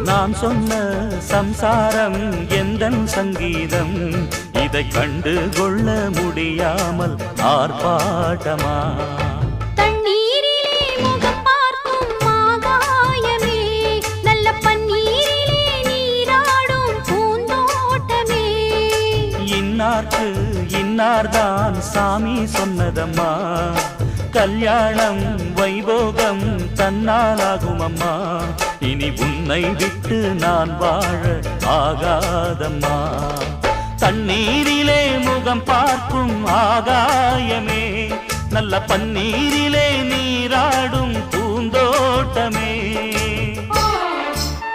நான் சொன்ன சம்சாரம் எந்தன் சங்கீதம் இதை கண்டு கொள்ள முடியாமல் ஆர்ப்பாட்டமா தண்ணீரிலே முகம் பார்க்கும் ஆகாயமே நல்ல பன்னீரிலே நீராடும் பூந்தோட்டமே இன்னார்க்கு இன்னார்தான் சாமி சொன்னதம்மா கல்யாணம் வைபோகம் தன்னாலாகும் அம்மா இனி உன்னை விட்டு நான் வாழ ஆகாதம்மா தண்ணீரிலே முகம் பார்க்கும் ஆகாயமே நல்ல பன்னீரிலே நீராடும்